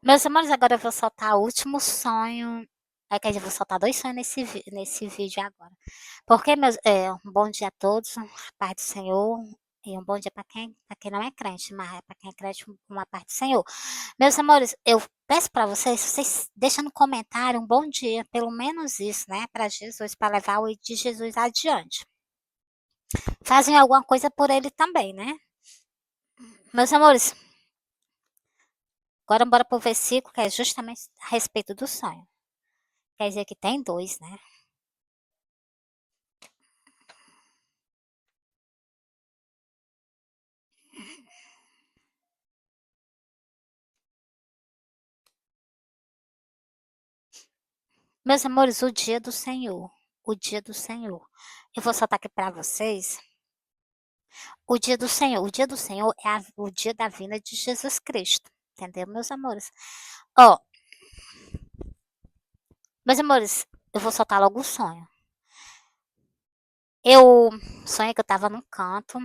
Meus amores, agora eu vou soltar o último sonho. Quer dizer, eu vou soltar 2 sonhos nesse vídeo agora. Porque, um bom dia a todos, paz do Senhor. E um bom dia para quem não é crente, mas para quem é crente, uma paz do Senhor. Meus amores, eu peço para vocês deixem no comentário um bom dia, pelo menos isso, né? Para Jesus, para levar o de Jesus adiante. Fazem alguma coisa por ele também, né? Meus amores, agora bora pro versículo que é justamente a respeito do sonho. Quer dizer que tem 2, né? Meus amores, o dia do Senhor. O dia do Senhor. Eu vou soltar aqui para vocês. O dia do Senhor. O dia do Senhor é o dia da vinda de Jesus Cristo. Entendeu, meus amores? Ó, meus amores, eu vou soltar logo o sonho. Eu sonhei que eu tava num canto.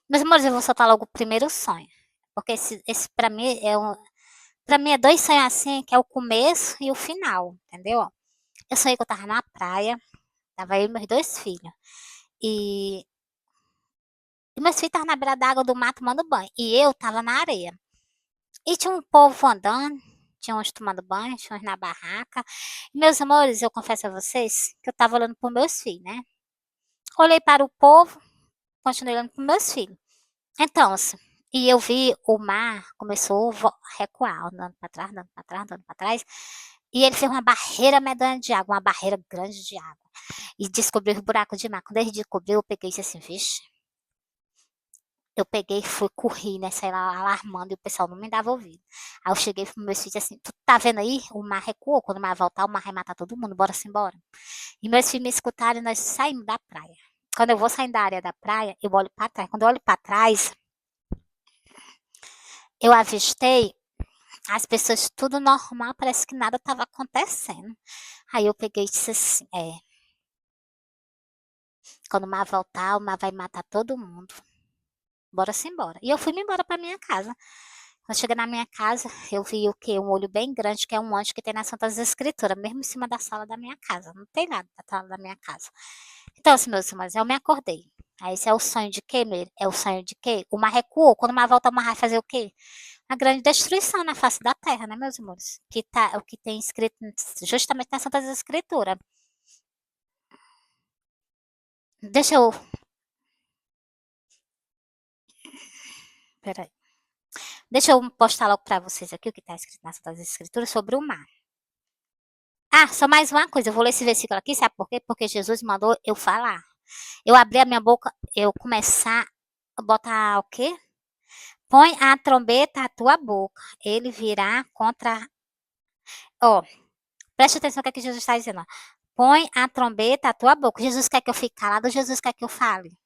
Meus amores, eu vou soltar logo o primeiro sonho. Porque esse para mim para mim é 2 sonhos assim, que é o começo e o final, entendeu? Eu sonhei que eu tava na praia, tava eu e meus 2 filhos. E meus filhos estavam na beira d'água do mar tomando banho. E eu tava na areia. E tinha um povo andando, tinha uns tomando banho, tinha uns na barraca. E, meus amores, eu confesso a vocês que eu tava olhando para meus filhos, né? Olhei para o povo, continuei olhando para meus filhos. Então, assim, e eu vi o mar começou a recuar, andando para trás, andando para trás, andando para trás. E ele fez uma barreira medonha de água, uma barreira grande de água. E descobriu os buracos de mar. Quando ele descobriu, eu peguei e disse assim, vixe. Eu peguei e fui, corri, né? Saí lá alarmando e o pessoal não me dava ouvido. Aí eu cheguei pro meus filhos assim, tu tá vendo aí? O mar recuou, quando o mar voltar, o mar vai matar todo mundo, bora-se embora. E meus filhos me escutaram e nós saímos da praia. Quando eu vou sair da área da praia, eu olho para trás. Quando eu olho para trás, eu avistei as pessoas tudo normal, parece que nada estava acontecendo. Aí eu peguei e disse assim, quando o mar voltar, o mar vai matar todo mundo. Bora-se embora. E eu fui me embora para minha casa. Quando cheguei na minha casa, eu vi o quê? Um olho bem grande, que é um anjo que tem nas Santas Escrituras, mesmo em cima da sala da minha casa. Não tem nada na sala da minha casa. Então, assim, meus irmãos, eu me acordei. Aí, esse é o sonho de quê, Meire? É o sonho de quê? O mar recuou. Quando o mar volta, o mar vai fazer o quê? A grande destruição na face da terra, né, meus irmãos? Que tá, o que tem escrito justamente nas Santas Escrituras. Deixa eu. Peraí. Deixa eu postar logo para vocês aqui o que está escrito nas Santas Escrituras sobre o mar. Ah, só mais uma coisa, eu vou ler esse versículo aqui, sabe por quê? Porque Jesus mandou eu falar. Eu abrir a minha boca, eu começar a botar o quê? Põe a trombeta à tua boca, ele virá contra. Ó, preste atenção no que, é que Jesus está dizendo. Ó. Põe a trombeta à tua boca. Jesus quer que eu fique calado, Jesus quer que eu fale.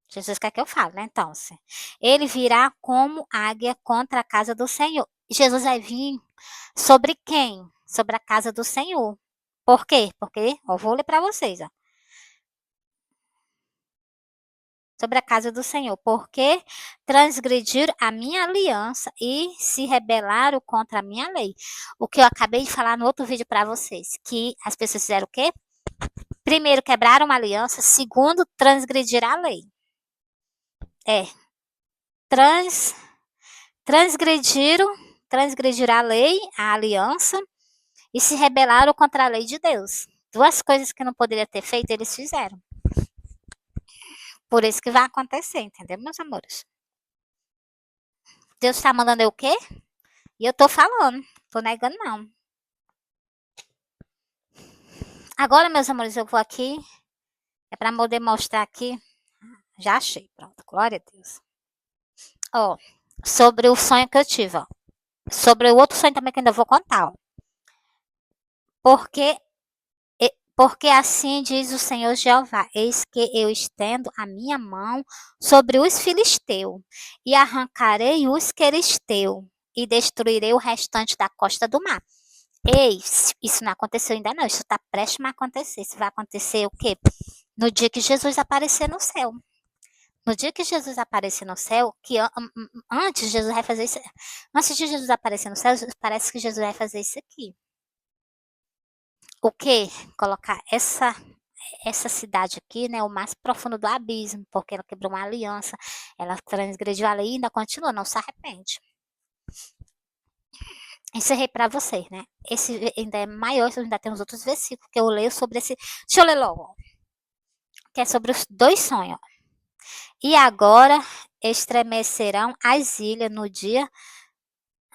Jesus quer que eu fale, né? Então, assim, ele virá como águia contra a casa do Senhor. Jesus vai vir sobre quem? Sobre a casa do Senhor. Por quê? Porque, eu vou ler para vocês, ó. Sobre a casa do Senhor, porque transgrediram a minha aliança e se rebelaram contra a minha lei. O que eu acabei de falar no outro vídeo para vocês, que as pessoas fizeram o quê? Primeiro, quebraram a aliança, segundo, transgrediram a lei. É, trans, transgrediram, transgrediram a lei, a aliança, e se rebelaram contra a lei de Deus. Duas coisas que não poderia ter feito, eles fizeram. Por isso que vai acontecer, entendeu, meus amores? Deus está mandando eu o quê? E eu tô falando, tô negando não. Agora, meus amores, eu vou aqui, é para poder mostrar aqui. Já achei, pronto, glória a Deus. Ó, sobre o sonho que eu tive, ó. Sobre o outro sonho também que eu ainda vou contar, ó. Porque porque assim diz o Senhor Jeová: eis que eu estendo a minha mão sobre os filisteus, e arrancarei os queristeus, e destruirei o restante da costa do mar. Eis, isso não aconteceu ainda não, isso está prestes a acontecer. Isso vai acontecer o quê? No dia que Jesus aparecer no céu. No dia que Jesus aparecer no céu, que antes Jesus vai fazer isso, antes de Jesus aparecer no céu, parece que Jesus vai fazer isso aqui. O quê? Colocar essa cidade aqui, né, o mais profundo do abismo, porque ela quebrou uma aliança, ela transgrediu a lei e ainda continua, não se arrepende. Encerrei para vocês, né? Esse ainda é maior, ainda tem os outros versículos que eu leio sobre esse. Deixa eu ler logo, que é sobre os dois sonhos. E agora estremecerão as ilhas no dia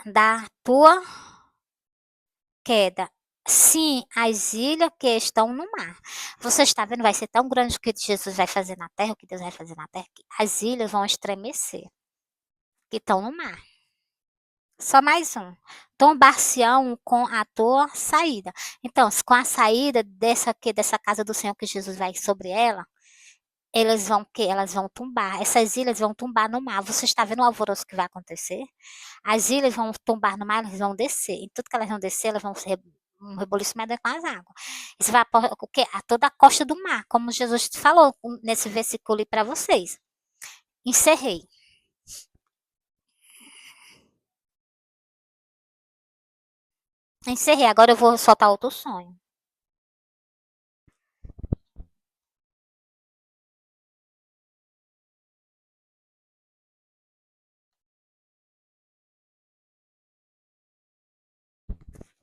da tua queda. Sim, as ilhas que estão no mar. Você está vendo? Vai ser tão grande o que Jesus vai fazer na terra, o que Deus vai fazer na terra, que as ilhas vão estremecer, que estão no mar. Só mais um. Tombar-se-ão com a tua saída. Então, com a saída dessa casa do Senhor que Jesus vai sobre ela, elas vão que elas vão tombar. Essas ilhas vão tombar no mar. Você está vendo o alvoroço que vai acontecer? As ilhas vão tombar no mar, elas vão descer. E tudo que elas vão descer, elas vão ser um reboliçamento com as águas. Isso vai o quê? A toda a costa do mar, como Jesus falou nesse versículo para vocês. Encerrei. Encerrei. Agora eu vou soltar outro sonho.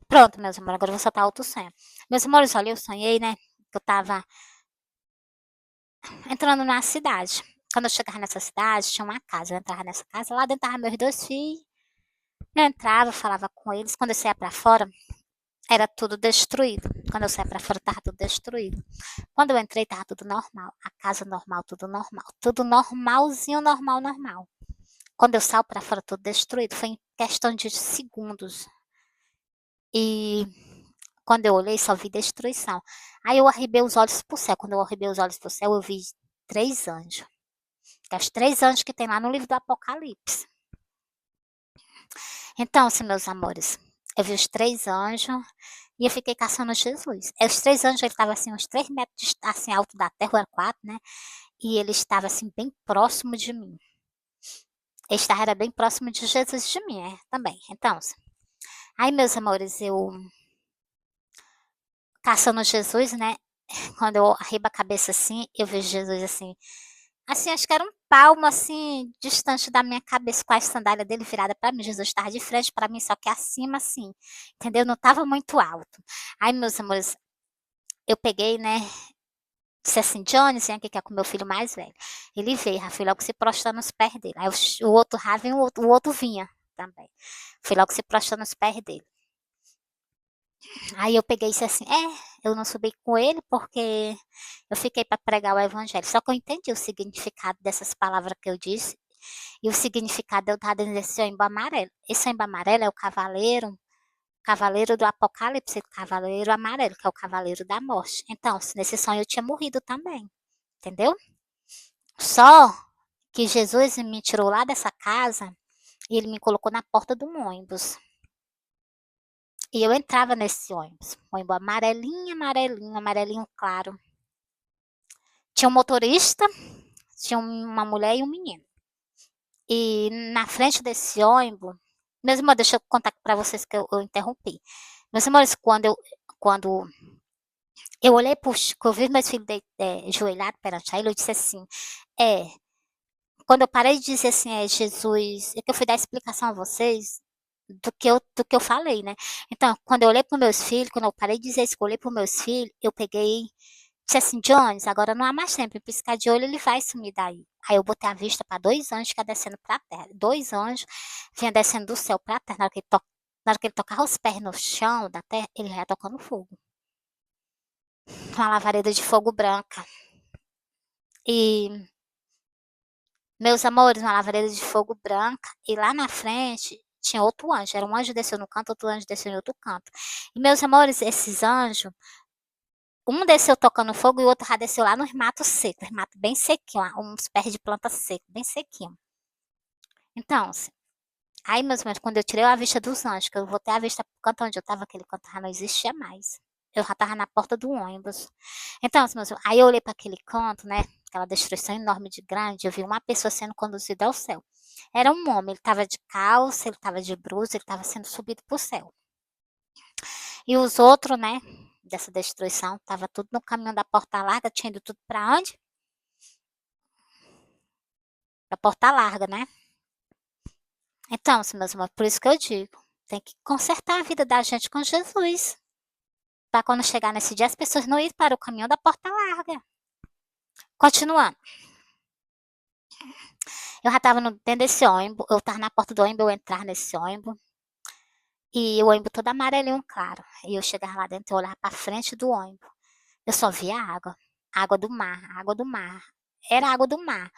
Pronto, meus amores, agora eu vou soltar outro sonho. Meus amores, olha, eu sonhei, né? Que eu tava entrando na cidade. Quando eu chegava nessa cidade, tinha uma casa. Eu entrava nessa casa, lá dentro estavam meus dois filhos. Eu entrava, falava com eles. Quando eu saía pra fora, era tudo destruído. Quando eu saía pra fora, tava tudo destruído. Quando eu entrei, tava tudo normal. A casa normal, tudo normal. Tudo normalzinho, normal, normal. Quando eu saio pra fora, tudo destruído. Foi em questão de segundos. E quando eu olhei, só vi destruição. Aí eu arribei os olhos pro céu. Quando eu arribei os olhos pro céu, eu vi 3 anjos. Que é os 3 anjos que tem lá no livro do Apocalipse. Então, assim, meus amores, eu vi os 3 anjos e eu fiquei caçando Jesus. Os 3 anjos, ele estavam assim, uns 3 metros assim, alto da terra, era 4, né? E ele estava assim, bem próximo de mim. Ele era bem próximo de Jesus e de mim, também. Então, aí, meus amores, eu caçando Jesus, né? Quando eu arriba a cabeça assim, eu vejo Jesus assim, acho que era um palmo assim, distante da minha cabeça, com a sandália dele virada para mim. Jesus estava de frente para mim, só que acima assim, entendeu? Não estava muito alto. Aí, meus amores, eu peguei, né? Disse assim, Johnny, vem aqui que é com meu filho mais velho. Ele veio, já fui logo se prostrando nos pés dele. Aí o outro já vinha, o outro vinha também. Fui logo se prostrando nos pés dele. Aí eu peguei e disse assim, eu não subi com ele porque eu fiquei para pregar o evangelho. Só que eu entendi o significado dessas palavras que eu disse. E o significado eu estava dentro desse sonho amarelo. Esse sonho amarelo é o cavaleiro do Apocalipse, o cavaleiro amarelo, que é o cavaleiro da morte. Então, nesse sonho eu tinha morrido também, entendeu? Só que Jesus me tirou lá dessa casa e ele me colocou na porta do ônibus. E eu entrava nesse ônibus amarelinho, amarelinho, amarelinho claro. Tinha um motorista, tinha uma mulher e um menino. E na frente desse ônibus, meus irmãos, deixa eu contar para vocês que eu interrompi. Meus irmãos, quando eu olhei que eu vi meus filhos ajoelhados perante ele, eu disse assim, quando eu parei de dizer assim, Jesus, é que eu fui dar explicação a vocês do que eu falei, né? Então, quando eu olhei para meus filhos, quando eu parei de dizer isso, que eu olhei para meus filhos, eu peguei, disse assim, Jones, agora não há mais tempo, em piscar de olho ele vai sumir daí. Aí eu botei a vista para 2 anjos que iam descendo para a terra. 2 anjos vinham descendo do céu para a terra. Na hora que ele tocava os pés no chão da terra, ele já ia tocando fogo. Uma lavareda de fogo branca. E, meus amores, uma lavareda de fogo branca. E lá na frente tinha outro anjo. Era um anjo desceu no canto, outro anjo desceu em outro canto. E, meus amores, esses anjos, um desceu tocando fogo e o outro já desceu lá nos matos secos. Mato bem sequinho, uns pés de planta seco, bem sequinho. Então, aí, meus irmãos, quando eu tirei a vista dos anjos, que eu voltei a vista pro canto onde eu tava, aquele canto já não existia mais. Eu já tava na porta do ônibus. Então, meus irmãos, aí eu olhei para aquele canto, né? aquela destruição enorme de grande, eu vi uma pessoa sendo conduzida ao céu. Era um homem, ele estava de calça, ele estava de blusa, ele estava sendo subido para o céu. E os outros, né, dessa destruição, estava tudo no caminho da porta larga, tinha ido tudo para onde? Para porta larga, né? Então, meus irmãos, por isso que eu digo, tem que consertar a vida da gente com Jesus. Para quando chegar nesse dia, as pessoas não irem para o caminho da porta larga. Continuando. Eu já estava dentro desse ônibus, eu estava na porta do ônibus, eu entrar nesse ônibus. E o ônibus todo amarelinho claro. E eu chegava lá dentro, eu olhava para frente do ônibus. Eu só via água. Água do mar, água do mar. Era água do mar.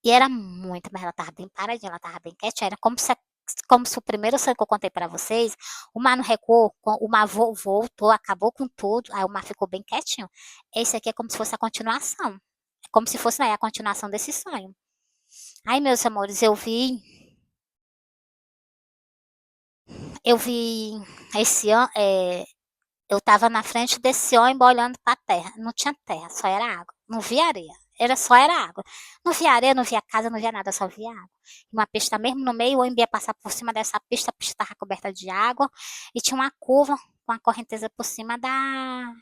E era muita, mas ela estava bem paradinha, ela estava bem quietinha. Era como se o primeiro sonho que eu contei para vocês, o mar não recuou, o mar voltou, acabou com tudo, aí o mar ficou bem quietinho. Esse aqui é como se fosse a continuação. É como se fosse, né, a continuação desse sonho. Aí, meus amores, eu vi esse ano, eu estava na frente desse ônibus olhando para a terra. Não tinha terra, só era água. Não via areia. Só era água. Não via areia, não via casa, não via nada, só via água. E uma pista mesmo no meio, o ônibus ia passar por cima dessa pista, a pista estava coberta de água. E tinha uma curva com a correnteza por cima da.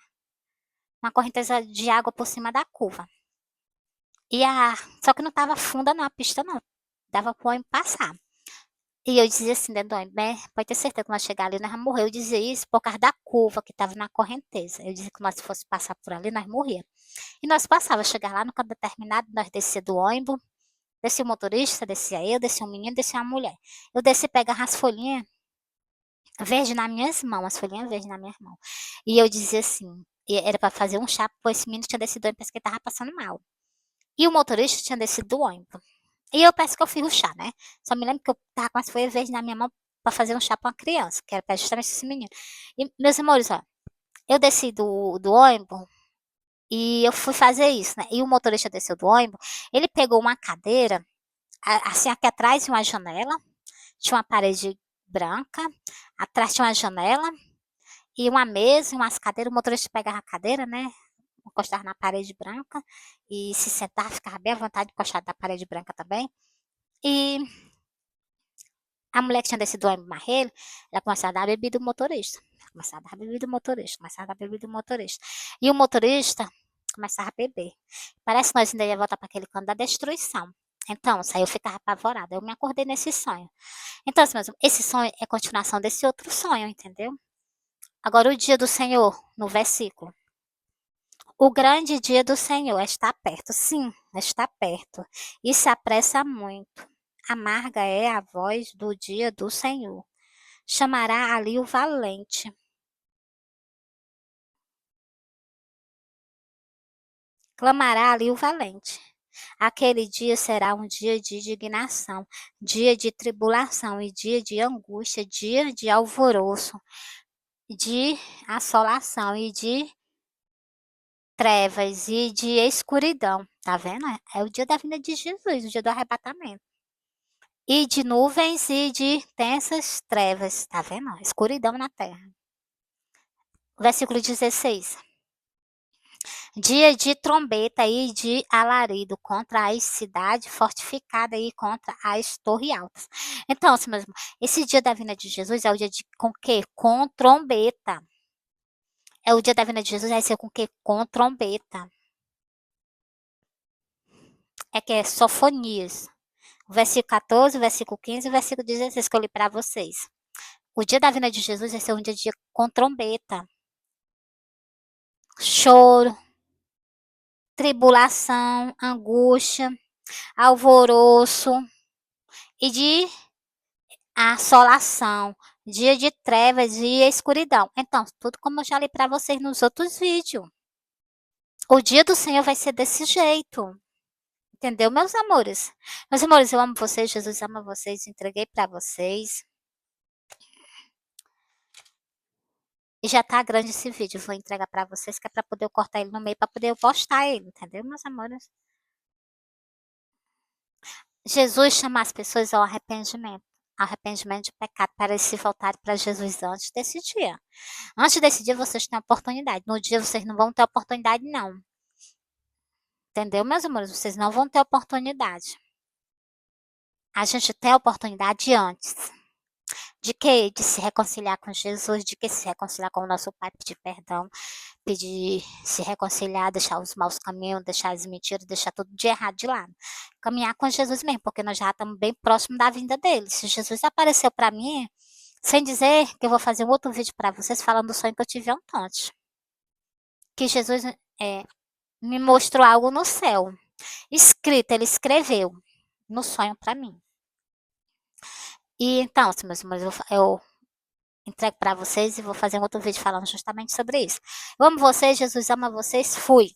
Uma correnteza de água por cima da curva. Só que não estava funda não, a pista não. Dava para o ônibus passar. E eu dizia assim dentro do ônibus, né? Pode ter certeza que nós chegar ali, nós vamos morrer. Eu dizia isso por causa da curva que estava na correnteza. Eu dizia que nós fosse passar por ali, nós morria. E nós passava, chegar lá no canto determinado, nós descia do ônibus, descia o motorista, descia eu, descia um menino, descia uma mulher. Eu desci pegava as folhinhas verdes nas minhas mãos, as folhinhas verdes nas minhas mãos. E eu dizia assim, era para fazer um chá, pois esse menino tinha descido do ônibus porque estava passando mal. E o motorista tinha descido do ônibus. E eu peço que eu fiz o chá, né? Só me lembro que eu tava com as folhas verdes na minha mão para fazer um chá para uma criança, que era para justamente esse menino. E, meus amores, ó, eu desci do ônibus e eu fui fazer isso, né? E o motorista desceu do ônibus, ele pegou uma cadeira, assim, aqui atrás de uma janela, tinha uma parede branca, atrás tinha uma janela e uma mesa e umas cadeiras. O motorista pegava a cadeira, né? Encostava na parede branca e se sentava, ficava bem à vontade de encostar na parede branca também. E a mulher que tinha descido o ônibus Marrelo, ela começava a dar bebida do motorista. Começava a dar bebida do motorista, começava a dar bebida do motorista. E o motorista começava a beber. Parece que nós ainda ia voltar para aquele canto da destruição. Então, isso aí eu ficava apavorada. Eu me acordei nesse sonho. Então, assim, esse sonho é continuação desse outro sonho, entendeu? Agora, o dia do Senhor, no versículo. O grande dia do Senhor está perto. Sim, está perto. E se apressa muito. Amarga é a voz do dia do Senhor. Chamará ali o valente. Clamará ali o valente. Aquele dia será um dia de indignação, dia de tribulação e dia de angústia, dia de alvoroço, de assolação e de trevas e de escuridão. Tá vendo? É o dia da vinda de Jesus, o dia do arrebatamento. E de nuvens e de tensas trevas. Tá vendo? Escuridão na terra. Versículo 16. Dia de trombeta e de alarido contra a cidade fortificada e contra as torres altas. Então, assim mesmo, esse dia da vinda de Jesus é o dia de com quê? Com trombeta. É o dia da vinda de Jesus, vai ser com quê? Com trombeta. É que é Sofonias. O versículo 14, o versículo 15 e o versículo 16 que eu li para vocês. O dia da vinda de Jesus vai ser um dia com trombeta. Choro, tribulação, angústia, alvoroço e de assolação, dia de trevas e escuridão. Então, tudo como eu já li para vocês nos outros vídeos. O dia do Senhor vai ser desse jeito. Entendeu, meus amores? Meus amores, eu amo vocês, Jesus ama vocês, entreguei para vocês. E já tá grande esse vídeo, vou entregar para vocês, que é para poder eu cortar ele no meio, para poder eu postar ele, entendeu, meus amores? Jesus chama as pessoas ao arrependimento de pecado, para eles se voltarem para Jesus antes desse dia. Antes desse dia vocês têm oportunidade, no dia vocês não vão ter oportunidade não. Entendeu, meus amores? Vocês não vão ter oportunidade. A gente tem a oportunidade antes. De quê? De se reconciliar com Jesus, de que se reconciliar com o nosso Pai, pedir perdão, pedir, se reconciliar, deixar os maus caminhos, deixar as mentiras, deixar tudo de errado de lado. Caminhar com Jesus mesmo, porque nós já estamos bem próximo da vinda dele. Se Jesus apareceu para mim, sem dizer que eu vou fazer um outro vídeo para vocês falando do sonho que eu tive ontem. Que Jesus me mostrou algo no céu. Escrito, ele escreveu no sonho para mim. E então, meus amores, eu entrego para vocês e vou fazer um outro vídeo falando justamente sobre isso. Eu amo vocês, Jesus ama vocês, fui.